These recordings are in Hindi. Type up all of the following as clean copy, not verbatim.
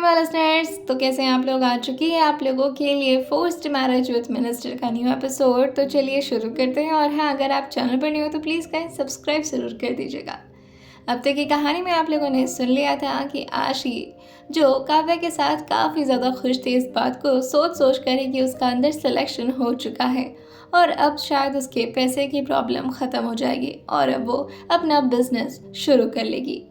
माय लिसनर्स, तो कैसे हैं आप लोग। आ चुकी है आप लोगों के लिए फोर्स्ड मैरिज विद मिनिस्टर का न्यू एपिसोड। तो चलिए शुरू करते हैं। और हाँ, अगर आप चैनल पर नहीं हो तो प्लीज़ गाइस सब्सक्राइब ज़रूर कर दीजिएगा। अब तक की कहानी में आप लोगों ने सुन लिया था कि आशी जो काव्या के साथ काफ़ी ज़्यादा खुश थी, इस बात को सोच सोच कर ही कि उसका अंदर सिलेक्शन हो चुका है और अब शायद उसके पैसे की प्रॉब्लम ख़त्म हो जाएगी और अब वो अपना बिजनेस शुरू कर लेगी।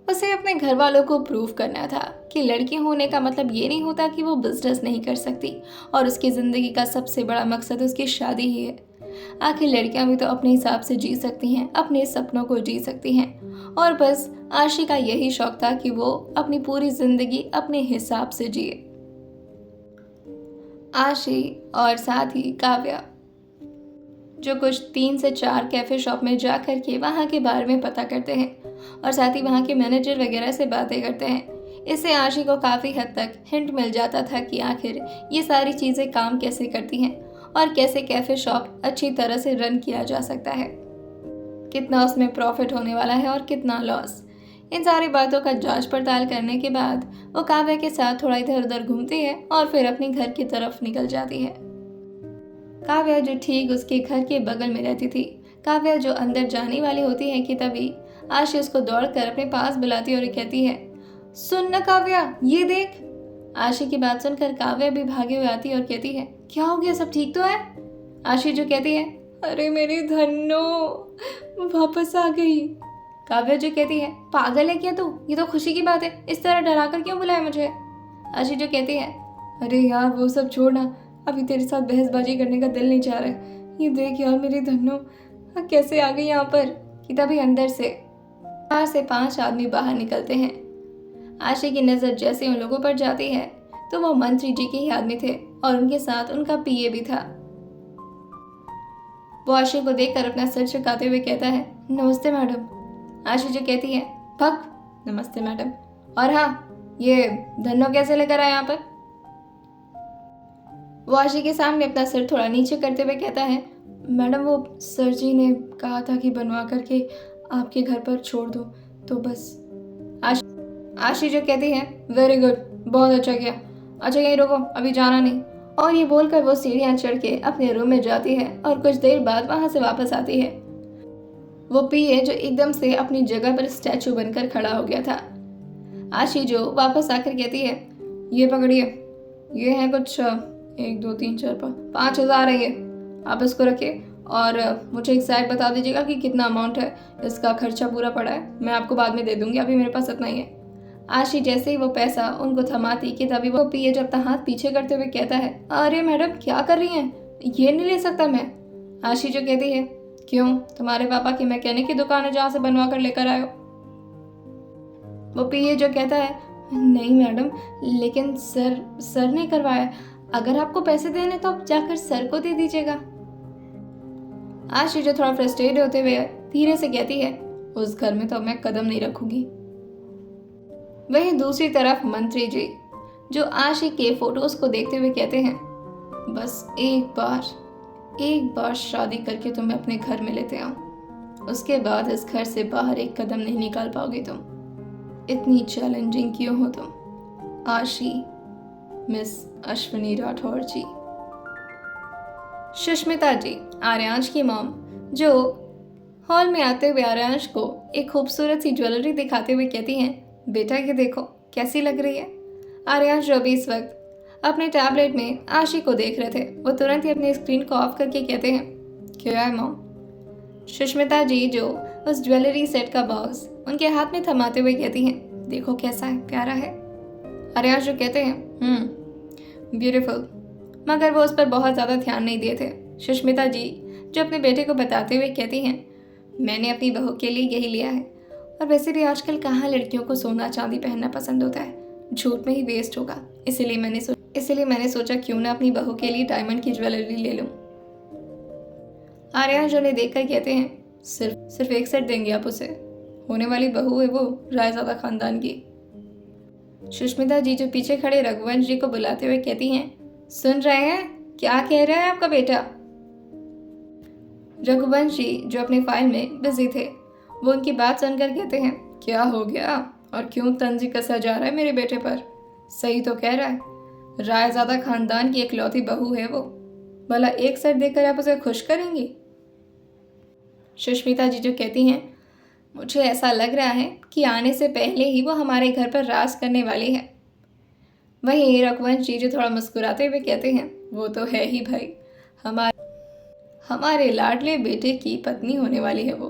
उसे अपने घर वालों को प्रूव करना था कि लड़की होने का मतलब ये नहीं होता कि वो बिजनेस नहीं कर सकती और उसकी ज़िंदगी का सबसे बड़ा मकसद उसकी शादी ही है। आखिर लड़कियां भी तो अपने हिसाब से जी सकती हैं, अपने सपनों को जी सकती हैं और बस आशी का यही शौक था कि वो अपनी पूरी ज़िंदगी अपने हिसाब से जिए। आशी और साथ ही काव्या जो कुछ 3 से 4 कैफ़े शॉप में जा कर के वहाँ के बारे में पता करते हैं और साथ ही वहाँ के मैनेजर वगैरह से बातें करते हैं। इससे आशी को काफ़ी हद तक हिंट मिल जाता था कि आखिर ये सारी चीज़ें काम कैसे करती हैं और कैसे कैफ़े शॉप अच्छी तरह से रन किया जा सकता है, कितना उसमें प्रॉफिट होने वाला है और कितना लॉस। इन सारी बातों का जांच पड़ताल करने के बाद वो काव्या के साथ थोड़ा इधर उधर घूमती है और फिर अपने घर की तरफ निकल जाती है। काव्या जो ठीक उसके घर के बगल में रहती थी, काव्या जो अंदर जाने वाली होती है कि तभी आशी उसको दौड़कर अपने पास बुलाती है और कहती है, सुन ना काव्या, ये देख। आशी की बात सुनकर काव्या भी भागे हुए आती है और कहती है, क्या हो गया, सब ठीक तो है। आशी जो कहती है, अरे मेरी धन्नो वापस आ गई। काव्या जो कहती है, पागल है क्या तू, ये तो खुशी की बात है, इस तरह डरा कर क्यों बुलाया मुझे। आशी जो कहती है, अरे यार वो सब छोड़ना, अभी तेरे साथ बहसबाजी करने का दिल नहीं चाह रहा है। ये देख यार मेरी धन्नो कैसे आ गई यहाँ पर। कि तभी अंदर से 4 से 5 आदमी बाहर निकलते हैं। आशी की नज़र जैसे उन लोगों पर जाती है तो वो मंत्री जी के ही आदमी थे और उनके साथ उनका पीए भी था। वो आशी को देखकर अपना सर झुकाते हुए कहता है, नमस्ते मैडम। आशी जो कहती है, भग, नमस्ते मैडम। और हाँ, ये धन्नो कैसे लेकर आए यहाँ पर। वो आशी के सामने अपना सिर थोड़ा नीचे करते हुए कहता है, मैडम वो सर जी ने कहा था कि बनवा करके आपके घर पर छोड़ दो, तो बस। आशी जो कहती है, वेरी गुड, बहुत अच्छा किया। अच्छा यहीं रुको, अभी जाना नहीं। और ये बोलकर वो सीढ़ियाँ चढ़ के अपने रूम में जाती है और कुछ देर बाद वहाँ से वापस आती है। वो पीए जो एकदम से अपनी जगह पर स्टैचू बनकर खड़ा हो गया था। आशी जो वापस आकर कहती है, ये पकड़िए, ये है कुछ 1 2 3 4 5,000 है ये, आप इसको रखिए और मुझे एग्जैक्ट बता दीजिएगा कि कितना अमाउंट है, इसका खर्चा पूरा पड़ा है, मैं आपको बाद में दे दूंगी, अभी मेरे पास इतना ही है। आशी जैसे ही वो पैसा उनको थमाती कि तभी वो पीए जब अपना हाथ पीछे करते हुए कहता है, अरे मैडम क्या कर रही हैं, ये नहीं ले सकता मैं। आशी जो कहती है, क्यों, तुम्हारे पापा की मैकेनिक की दुकान है जहाँ से बनवा कर लेकर आयो। वो पीए जो कहता है, नहीं मैडम, लेकिन सर ने करवाया, अगर आपको पैसे देने तो आप जाकर सर को दे दीजिएगा। आशी जो थोड़ा फ्रस्ट्रेटेड होते हुए धीरे से कहती है, उस घर में तो मैं कदम नहीं रखूंगी। वहीं दूसरी तरफ मंत्री जी जो आशी के फोटोज को देखते हुए कहते हैं, बस एक बार शादी करके तुम्हें अपने घर में लेते आओ, उसके बाद इस घर से बाहर एक कदम नहीं निकाल पाओगे तुम। इतनी चैलेंजिंग क्यों हो तुम। आशी, मिस अश्विनी राठौर जी। सुष्मिता जी, आर्यांश की मॉम, जो हॉल में आते हुए आर्यांश को एक खूबसूरत सी ज्वेलरी दिखाते हुए कहती हैं, बेटा ये देखो कैसी लग रही है। आर्यांश जो भी इस वक्त अपने टैबलेट में आशी को देख रहे थे, वो तुरंत ही अपनी स्क्रीन को ऑफ करके कहते हैं, क्या है मॉम। सुष्मिता जी जो उस ज्वेलरी सेट का बॉक्स उनके हाथ में थमाते हुए कहती हैं, देखो कैसा है, प्यारा है। आर्यांश जो कहते हैं, ब्यूटीफुल, मगर वो उस पर बहुत ज़्यादा ध्यान नहीं दिए थे। सुष्मिता जी जो अपने बेटे को बताते हुए कहती हैं, मैंने अपनी बहू के लिए यही लिया है, और वैसे भी आजकल कहाँ लड़कियों को सोना चांदी पहनना पसंद होता है, झूठ में ही वेस्ट होगा, इसीलिए मैंने सोचा क्यों ना अपनी बहू के लिए डायमंड की ज्वेलरी ले लूँ। आर्यांश जो ने देख कर कहते हैं, सिर्फ एक सेट देंगे आप उसे, होने वाली बहू है वो रायज़ादा खानदान की। सुष्मिता जी जो पीछे खड़े रघुवंश जी को बुलाते हुए कहती हैं, सुन रहे हैं, क्या कह रहा है आपका बेटा। रघुवंश जी जो अपने फाइल में बिजी थे, वो उनकी बात सुनकर कहते हैं, क्या हो गया, और क्यों तंज कसा जा रहा है मेरे बेटे पर? सही तो कह रहा है, रायजादा खानदान की इकलौती बहू है वो। भला एक सर देकर आप उसे खुश करेंगी? सुष्मिता जी जो कहती हैं, मुझे ऐसा लग रहा है कि आने से पहले ही वो हमारे घर पर राज करने वाली है। वहीं रघुवंश जी जो थोड़ा मुस्कुराते हुए कहते हैं, वो तो है ही भाई, हमारे लाडले बेटे की पत्नी होने वाली है वो।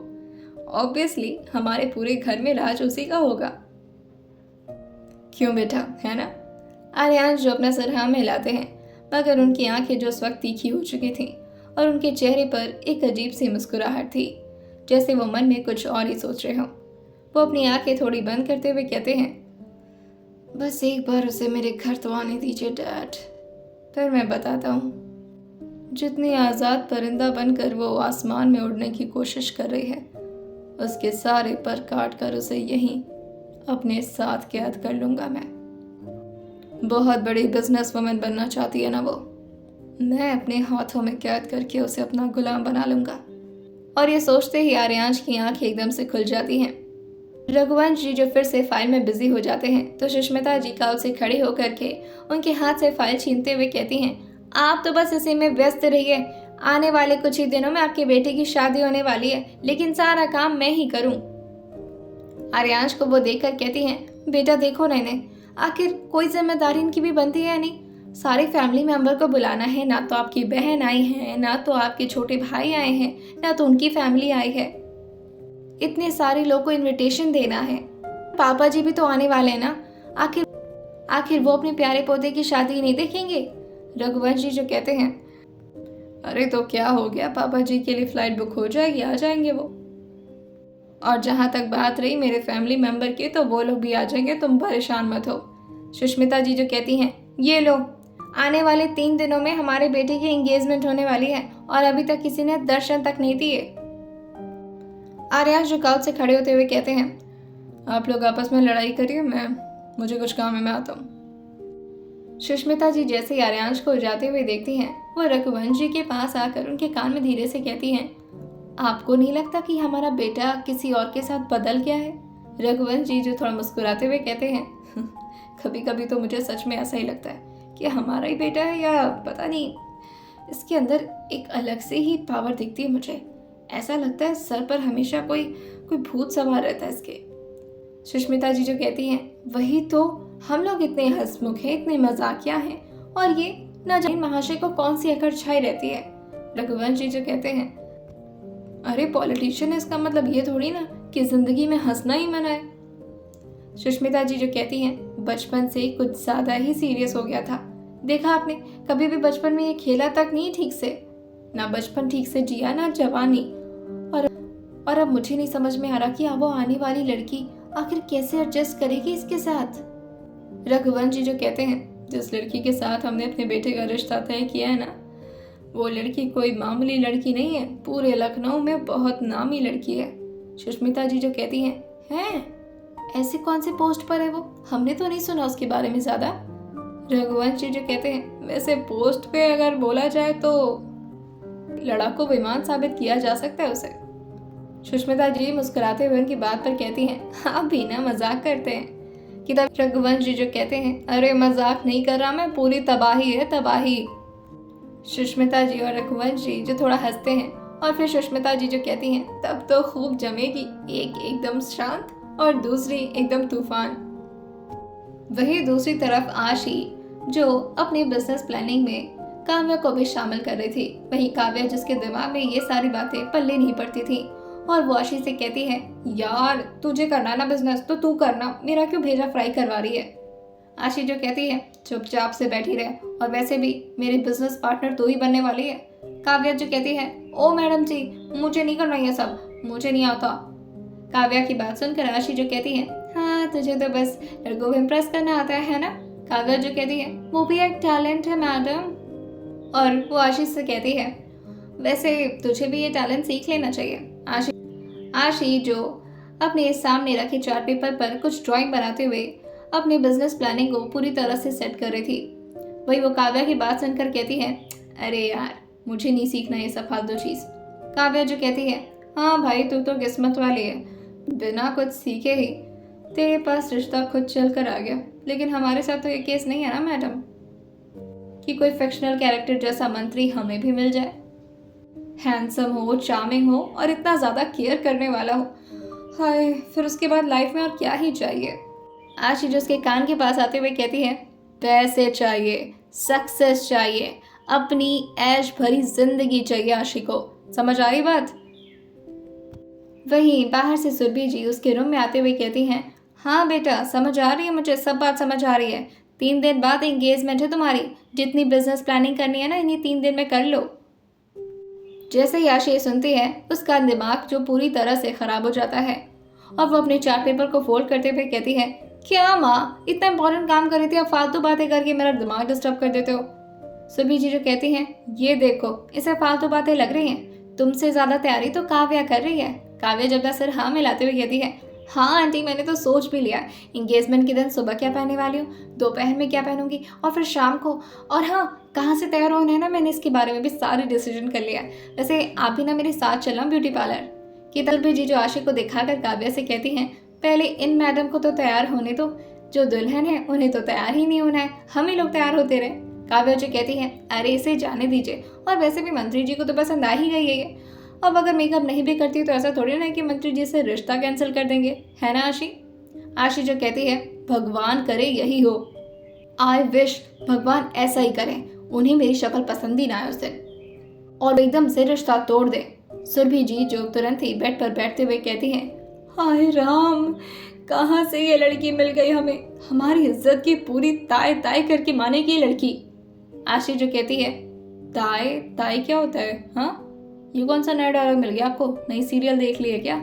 ऑब्वियसली हमारे पूरे घर में राज उसी का होगा। क्यों बेटा, है ना? आर्यांश जो अपना सर हाँ मिलाते हैं, मगर उनकी आंखें जो उस वक्त तीखी हो चुकी थीं और उनके चेहरे पर एक अजीब सी मुस्कुराहट थी, जैसे वो मन में कुछ और ही सोच रहे हों। वो अपनी आंखें थोड़ी बंद करते हुए कहते हैं, बस एक बार उसे मेरे घर तो आने दीजिए डैड, फिर मैं बताता हूँ। जितनी आज़ाद परिंदा बनकर वो आसमान में उड़ने की कोशिश कर रही है, उसके सारे पर काट कर उसे यहीं अपने साथ कैद कर लूँगा मैं। बहुत बड़ी बिजनेस वुमन बनना चाहती है ना वो, मैं अपने हाथों में कैद करके उसे अपना गुलाम बना लूँगा। और ये सोचते ही आर्यांश की आंखें एकदम से खुल जाती हैं। रघुवंश जी जो फिर से फाइल में बिजी हो जाते हैं तो सुष्मिता जी काउच से खड़ी होकर के उनके हाथ से फाइल छीनते हुए कहती हैं, आप तो बस इसी में व्यस्त रहिए, आने वाले कुछ ही दिनों में आपके बेटे की शादी होने वाली है, लेकिन सारा काम मैं ही करूं। आर्यांश को वो देखकर कहती हैं, बेटा देखो नैने, आखिर कोई जिम्मेदारी इनकी भी बनती है नहीं। सारी फैमिली मेंबर को बुलाना है, ना तो आपकी बहन आई है, ना तो आपके छोटे भाई आए हैं, ना तो उनकी फैमिली आई है। इतने सारे लोग को इनविटेशन देना है। पापा जी भी तो आने वाले हैं ना, आखिर वो अपने प्यारे पोते की शादी नहीं देखेंगे? रघुवंश जी जो कहते हैं, अरे तो क्या हो गया, पापा जी के लिए फ्लाइट बुक हो जाएगी, आ जाएंगे वो। और जहां तक बात रही मेरे फैमिली मेंबर की, तो वो लोग भी आ जाएंगे, तुम परेशान मत हो। सुष्मिता जी जो कहती हैं, ये लो, आने वाले 3 दिनों में हमारे बेटे की एंगेजमेंट होने वाली है और अभी तक किसी ने दर्शन तक नहीं दिए। आर्यांश जो काउच से खड़े होते हुए कहते हैं, आप लोग आपस में लड़ाई करिए, मुझे कुछ काम है, मैं आता हूँ। सुष्मिता जी जैसे ही आर्यांश को जाते हुए देखती हैं, वो रघुवंश जी के पास आकर उनके कान में धीरे से कहती हैं, आपको नहीं लगता कि हमारा बेटा किसी और के साथ बदल गया है? रघुवंश जी जो थोड़ा मुस्कुराते हुए कहते हैं, कभी कभी तो मुझे सच में ऐसा ही लगता है कि हमारा ही बेटा है, या पता नहीं, इसके अंदर एक अलग से ही पावर दिखती है मुझे। ऐसा लगता है सर पर हमेशा कोई भूत सवार रहता है इसके। सुष्मिता जी जो कहती हैं, वही तो, हम लोग इतने हंसमुख हैं, इतने मजाकिया हैं, और ये न जाने महाशय को कौन सी अकड़ छाई रहती है। रघुवंश जी जो कहते हैं, अरे पॉलिटिशियन है, इसका मतलब ये थोड़ी ना कि जिंदगी में हंसना ही मना है। सुष्मिता जी जो कहती हैं, बचपन से कुछ ज्यादा ही सीरियस हो गया था। देखा आपने, कभी भी बचपन में ये खेला तक नहीं ठीक से, ना बचपन ठीक से जिया, ना जवानी। और अब मुझे नहीं समझ में आ रहा कि अब वो आने वाली लड़की आखिर कैसे एडजस्ट करेगी इसके साथ। रघुवंश जी जो कहते हैं, जिस लड़की के साथ हमने अपने बेटे का रिश्ता तय किया है ना, वो लड़की कोई मामूली लड़की नहीं है, पूरे लखनऊ में बहुत नामी लड़की है। सुष्मिता जी जो कहती हैं, ऐसे कौन से पोस्ट पर है वो? हमने तो नहीं सुना उसके बारे में ज्यादा। रघुवंश जी जो कहते हैं, वैसे पोस्ट पे अगर बोला जाए तो लड़ाकू विमान साबित किया जा सकता है उसे। सुष्मिता जी मुस्कुराते हुए उनकी बात पर कहती हैं, आप भी ना मजाक करते हैं कि तब रघुवंश जी जो कहते हैं, अरे मजाक नहीं कर रहा मैं, पूरी तबाही है, तबाही। सुष्मिता जी और रघुवंश जी जो थोड़ा हंसते हैं और फिर सुष्मिता जी जो कहती हैं, तब तो खूब जमेगी, एक एकदम शांत और दूसरी एकदम तूफान। वही दूसरी तरफ आशी जो अपने बिजनेस प्लानिंग में काव्या को भी शामिल कर रही थी, वहीं काव्या जिसके दिमाग में ये सारी बातें पल्ले नहीं पड़ती थी, और वो आशी से कहती है, यार तुझे करना ना बिजनेस तो तू करना, मेरा क्यों भेजा फ्राई करवा रही है। आशी जो कहती है, चुपचाप से बैठी रहे, और वैसे भी मेरी बिजनेस पार्टनर तू ही बनने वाली है। काव्या जो कहती है, ओ मैडम जी, मुझे नहीं करना ये सब, मुझे नहीं आता। काव्या की बात सुनकर आशी जो कहती है, हाँ तुझे तो बस लड़कों को इम्प्रेस करना आता है ना। काव्या जो कहती है, वो भी एक टैलेंट है मैडम। और वो आशी से कहती है, वैसे तुझे भी ये टैलेंट सीख लेना चाहिए। आशी जो अपने सामने रखे चार्ट पेपर पर कुछ ड्राइंग बनाते हुए अपने बिजनेस प्लानिंग को पूरी तरह से सेट कर रही थी, वही वो काव्या की बात सुनकर कहती है, अरे यार मुझे नहीं सीखना ये सब फालतू चीज। काव्या जो कहती है, हाँ भाई तू तो किस्मत वाली है, बिना कुछ सीखे ही तेरे पास रिश्ता खुद चल कर आ गया, लेकिन हमारे साथ तो ये केस नहीं है ना मैडम कि कोई फिक्शनल कैरेक्टर जैसा मंत्री हमें भी मिल जाए, हैंडसम हो, चार्मिंग हो और इतना ज़्यादा केयर करने वाला हो। हाय, फिर उसके बाद लाइफ में और क्या ही चाहिए। आशीष उसके कान के पास आते हुए कहती है, पैसे चाहिए, सक्सेस चाहिए, अपनी ऐश भरी जिंदगी चाहिए आशी को। समझ आई बात? वहीं बाहर से सुरभि जी उसके रूम में आते हुए कहती हैं, हाँ बेटा, समझ आ रही है, मुझे सब बात समझ आ रही है। 3 दिन बाद एंगेजमेंट है तुम्हारी, जितनी बिजनेस प्लानिंग करनी है ना, इन्हीं 3 दिन में कर लो। जैसे ही आशी सुनती है, उसका दिमाग जो पूरी तरह से खराब हो जाता है और वो अपने चार्ट पेपर को फोल्ड करते हुए कहती है, क्या माँ, इतना इंपॉर्टेंट काम कर रही थी, अब फालतू बातें करके मेरा दिमाग डिस्टर्ब कर देते हो। सुरभि जी जो कहती हैं, ये देखो, इसे फालतू बातें लग रही हैं, तुमसे ज्यादा तैयारी तो काव्या कर रही है। काव्या जब सर हाँ मिलाते हुए कहती है, हाँ आंटी, मैंने तो सोच भी लिया, एंगेजमेंट के दिन सुबह क्या पहनने वाली हूँ, दोपहर में क्या पहनूंगी और फिर शाम को, और हाँ कहाँ से तैयार होना है ना, मैंने इसके बारे में भी सारी डिसीजन कर लिया है। वैसे आप भी ना मेरे साथ चलना ब्यूटी पार्लर की। सुरभि जी जो आशी को दिखाकर काव्या से कहती हैं, पहले इन मैडम को तो तैयार होने दो, जो दुल्हन है उन्हें तो तैयार ही नहीं होना है, हम ही लोग तैयार होते रहे। काव्या जी कहती है, अरे इसे जाने दीजिए, और वैसे भी मंत्री जी को तो पसंद आ ही गई है ये। अब अगर मेकअप नहीं भी करती तो ऐसा थोड़ी ना है कि मंत्री जी से रिश्ता कैंसिल कर देंगे, है ना आशी? आशी जो कहती है, भगवान करे यही हो, आई विश भगवान ऐसा ही करें, उन्हें मेरी शक्ल पसंद ही ना आए उस दिन और एकदम से रिश्ता तोड़ दे। सुरभि जी जो तुरंत ही बेड पर बैठते हुए कहती हैं, हाय राम, कहाँ से ये लड़की मिल गई हमें, हमारी इज्जत की पूरी ताय ताय करके मानेगी ये लड़की। आशी जो कहती है, ताय ताय क्या होता है? हाँ, ये कौन सा नया डायलॉग मिल गया आपको, नई सीरियल देख ली है क्या?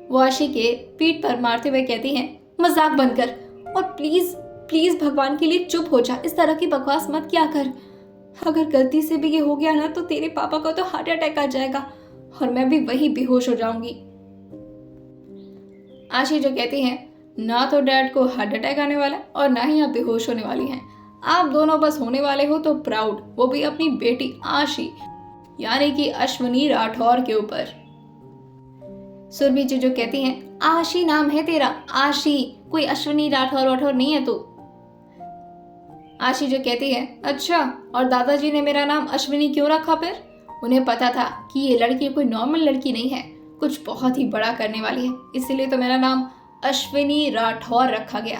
वो आशी के पीठ पर मारते हुए कहती हैं, मजाक बंद कर और प्लीज प्लीज भगवान के लिए चुप हो जा, इस तरह की बकवास मत किया कर। अगर गलती से भी ये हो गया ना तो तेरे पापा को तो हार्ट अटैक आ जाएगा और मैं भी वही बेहोश हो जाऊंगी। आशी जो कहती हैं, ना तो डैड को हार्ट अटैक आने वाला और ना ही आप बेहोश होने वाली हैं, आप दोनों बस होने वाले हो तो प्राउड, वो भी अपनी बेटी आशी यानी कि अश्विनी राठौर के ऊपर। सुरभि जी जो कहती हैं, आशी नाम है तेरा, आशी, कोई अश्विनी राठौर वाठौर नहीं है तू। आशी जो कहती है, अच्छा, और दादाजी ने मेरा नाम अश्विनी क्यों रखा फिर? उन्हें पता था कि ये लड़की कोई नॉर्मल लड़की नहीं है, कुछ बहुत ही बड़ा करने वाली है, इसलिए तो मेरा नाम अश्विनी राठौर रखा गया।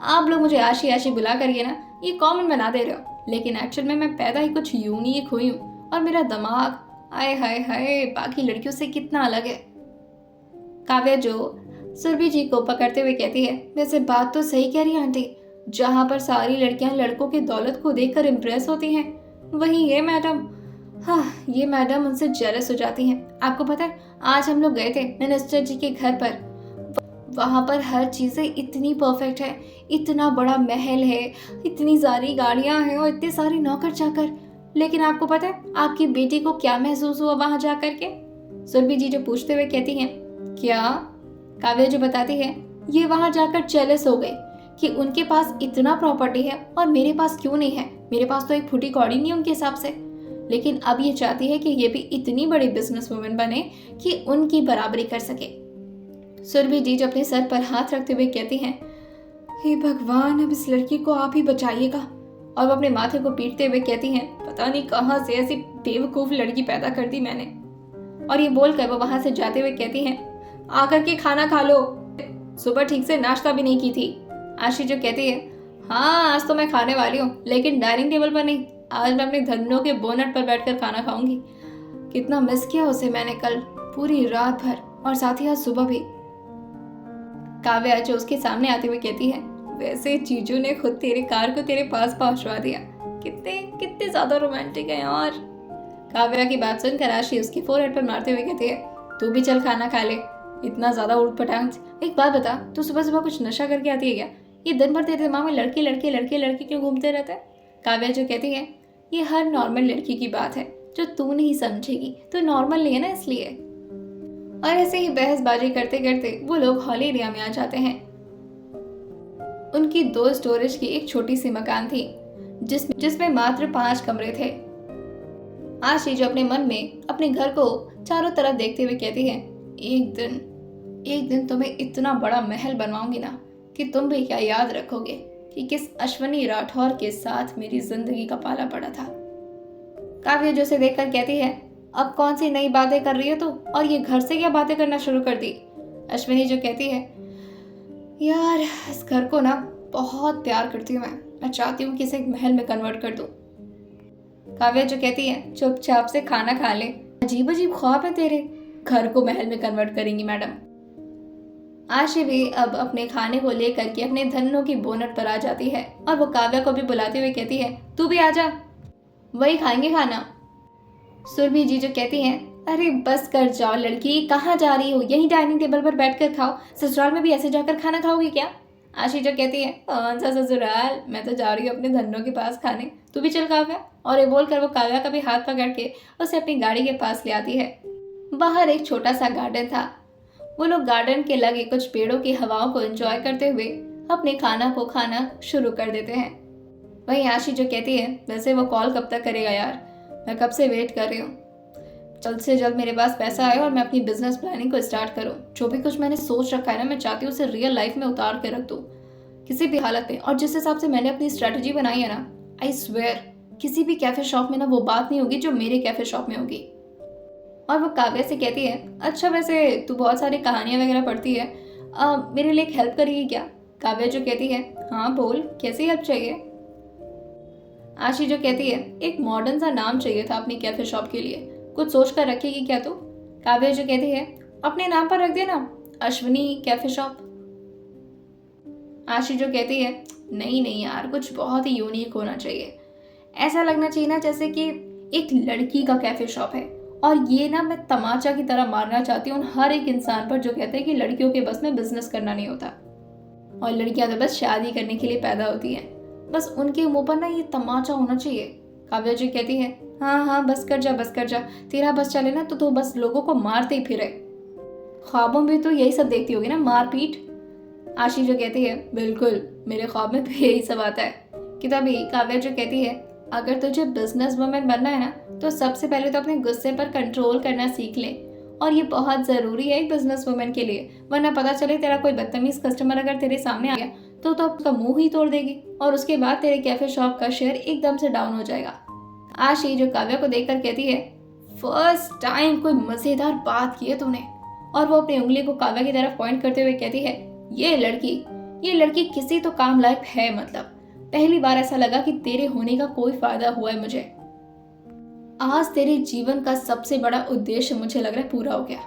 आप लोग मुझे आशी आशी बुला करिए ना, ये कॉमन बना दे रहे हो, लेकिन एक्चुअल में मैं पैदा ही कुछ यूनिक हुई हूँ और मेरा दिमाग, आए हाय हाय, बाकी लड़कियों से कितना अलग है। काव्या जो सुरभि जी को पकड़ते हुए कहती है, वैसे बात तो सही कह रही है आंटी, जहाँ पर सारी लड़कियां लड़कों की दौलत को देखकर इम्प्रेस होती हैं, वहीं ये मैडम, हाँ ये मैडम उनसे जेलस हो जाती हैं। आपको पता है, आज हम लोग गए थे मिनिस्टर जी के घर पर, वहाँ पर हर चीज़ें इतनी परफेक्ट है, इतना बड़ा महल है, इतनी सारी गाड़ियाँ हैं और इतने सारे नौकर चाकर, लेकिन आपको पता है आपकी बेटी को क्या महसूस हुआ वहाँ जा करके? सुरभि जी जो पूछते हुए कहती हैं, क्या? काव्या जो बताती है, ये वहाँ जाकर जेलस हो गई कि उनके पास इतना प्रॉपर्टी है और मेरे पास क्यों नहीं है, मेरे पास तो एक फुटी कौड़ी नहीं उनके हिसाब से, लेकिन अब ये चाहती है कि ये भी इतनी बड़ी बिजनेस वुमेन बने कि उनकी बराबरी कर सके। सुरभि जी जो अपने सर पर हाथ रखते हुए कहती हैं, हे भगवान, अब इस लड़की को आप ही बचाइएगा, और वो अपने माथे को पीटते हुए कहती हैं, पता नहीं कहाँ से ऐसी बेवकूफ लड़की पैदा कर दी मैंने। और ये बोलकर वो वहां से जाते हुए कहती हैं, आकर के खाना खा लो, सुबह ठीक से नाश्ता भी नहीं की थी। आशी जो कहती है, हाँ आज तो मैं खाने वाली हूँ, लेकिन डाइनिंग टेबल पर नहीं, आज मैं अपने धन्नों के बोनट पर बैठकर खाना खाऊंगी। कितना मिस किया उसे मैंने कल पूरी रात भर और साथ ही आज सुबह भी। काव्या जो उसके सामने आते हुए कहती है, वैसे जीजू ने खुद तेरी कार को तेरे पास पहुंचवा दिया, कितने कितने ज्यादा रोमांटिक है यार। काव्या की बात सुनकर आशी उसकी फोरहेड पर मारते हुए कहती है, तू भी चल खाना खा ले, इतना ज्यादा उठ पटांग। एक बात बता, तू सुबह सुबह कुछ नशा करके आती है क्या? ये दिन भर तेरे दिमाग में लड़के लड़के लड़के लड़के क्यों घूमते रहते हैं? काव्या जो कहती है, ये हर नॉर्मल लड़की की बात है जो तू नहीं समझेगी, तो नॉर्मल नहीं है ना इसलिए। और ऐसे ही बहसबाजी करते करते वो लोग हॉल एरिया में आ जाते हैं। उनकी 2 स्टोरेज की एक छोटी सी मकान थी जिसमें मात्र 5 कमरे थे। आशी जो अपने मन में अपने घर को चारों तरफ देखते हुए कहती है, एक दिन एक दिन तुम्हें इतना बड़ा महल बनवाऊंगी ना कि तुम भी क्या याद रखोगे कि किस अश्वनी राठौर के साथ मेरी जिंदगी का पाला पड़ा था। काव्या जो उसे देखकर कहती है, अब कौन सी नई बातें कर रही हो तू, और ये घर से क्या बातें करना शुरू कर दी। अश्विनी जो कहती है, यार इस घर को ना बहुत प्यार करती हूँ मैं चाहती हूँ कि इसे एक महल में कन्वर्ट कर दूँ। काव्या जो कहती है, चुपचाप से खाना खा ले, अजीब अजीब ख्वाब है तेरे, घर को महल में कन्वर्ट करेंगी मैडम। आशी भी अब अपने खाने को लेकर के अपने धन्नों की बोनट पर आ जाती है और वो काव्या को भी बुलाते हुए कहती है, तू भी आजा, वही खाएंगे खाना। सुरभि जी जो कहती हैं, अरे बस कर जाओ लड़की, कहाँ जा रही हो, यही डाइनिंग टेबल पर बैठकर खाओ, ससुराल में भी ऐसे जाकर खाना खाओगी क्या। आशी जो कहती है, कौन सा ससुराल, मैं तो जा रही हूँ अपने धन्नों के पास खाने, तू भी चल काव्या। और ये बोलकर वो काव्या का भी हाथ पकड़ के उसे अपनी गाड़ी के पास ले आती है। बाहर एक छोटा सा गार्डन था। वो लोग गार्डन के लगे कुछ पेड़ों की हवाओं को एंजॉय करते हुए अपने खाना को खाना शुरू कर देते हैं। वहीं आशी जो कहती है, वैसे वो कॉल कब तक करेगा यार, मैं कब से वेट कर रही हूँ, जल्द से जल्द मेरे पास पैसा आए और मैं अपनी बिजनेस प्लानिंग को स्टार्ट करूँ। जो भी कुछ मैंने सोच रखा है ना, मैं चाहती हूँ उसे रियल लाइफ में उतार के रख दूँ किसी भी हालत में। और जिस हिसाब से मैंने अपनी स्ट्रैटेजी बनाई है ना, आई स्वेयर किसी भी कैफे शॉप में ना वो बात नहीं होगी जो मेरे कैफे शॉप में होगी। और वो काव्या से कहती है, अच्छा वैसे तू बहुत सारी कहानियां वगैरह पढ़ती है, मेरे लिए एक हेल्प करेगी क्या। काव्या जो कहती है, हाँ बोल, कैसी हेल्प चाहिए। आशी जो कहती है, एक मॉडर्न सा नाम चाहिए था अपनी कैफे शॉप के लिए, कुछ सोच कर रखेगी क्या तू। काव्या जो कहती है, अपने नाम पर रख देना, अश्विनी कैफे शॉप। आशी जो कहती है, नहीं नहीं यार, कुछ बहुत ही यूनिक होना चाहिए, ऐसा लगना चाहिए ना जैसे कि एक लड़की का कैफे शॉप है। और ये ना मैं तमाचा की तरह मारना चाहती हूँ हर एक इंसान पर जो कहते हैं कि लड़कियों के बस में बिजनेस करना नहीं होता और लड़कियां तो बस शादी करने के लिए पैदा होती हैं। बस उनके मुंह पर ना ये तमाचा होना चाहिए। काव्या जी कहती है, हाँ हाँ बस कर जा, तेरा बस चले ना तो बस लोगों को मारते ही फिरे। ख्वाबों में तो यही सब देखती होगी ना, मारपीट। आशी जो कहती है, बिल्कुल मेरे ख्वाब में भी यही सब आता है। कि तभी काव्या जो कहती है, अगर तुझे बिजनेस वुमेन बनना है ना तो सबसे पहले तो अपने गुस्से पर कंट्रोल करना सीख ले। और ये बहुत ज़रूरी है एक बिजनेस वुमेन के लिए, वरना पता चले तेरा कोई बदतमीज कस्टमर अगर तेरे सामने आ गया तो उसका मुंह ही तोड़ देगी और उसके बाद तेरे कैफे शॉप का शेयर एकदम से डाउन हो जाएगा। आशी जो काव्या को देखकर कहती है, फर्स्ट टाइम कोई मज़ेदार बात की है तूने। और वो अपनी उंगली को काव्या की तरफ पॉइंट करते हुए कहती है, ये लड़की किसी तो काम लायक है, मतलब पहली बार ऐसा लगा कि तेरे होने का कोई फायदा हुआ है मुझे। आज तेरे जीवन का सबसे बड़ा उद्देश्य मुझे लग रहा है पूरा हो गया।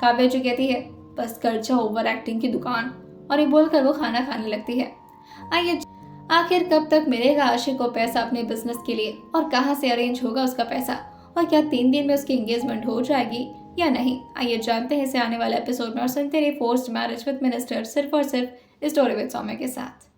काव्या जो कहती है, बस कर जा ओवर एक्टिंग की दुकान। और ये बोलकर वो खाना खाने लगती है। आइए, आखिर कब तक मिलेगा आशी को पैसा अपने बिजनेस के लिए और कहाँ से अरेंज होगा उसका पैसा, और क्या 3 दिन में उसकी एंगेजमेंट हो जाएगी या नहीं। आइए जानते हैं इसे आने वाले एपिसोड में और सुनते रहिए फोर्स्ड मैरिज विद मिनिस्टर, सिर्फ और सिर्फ स्टोरी विद सौम्या के साथ।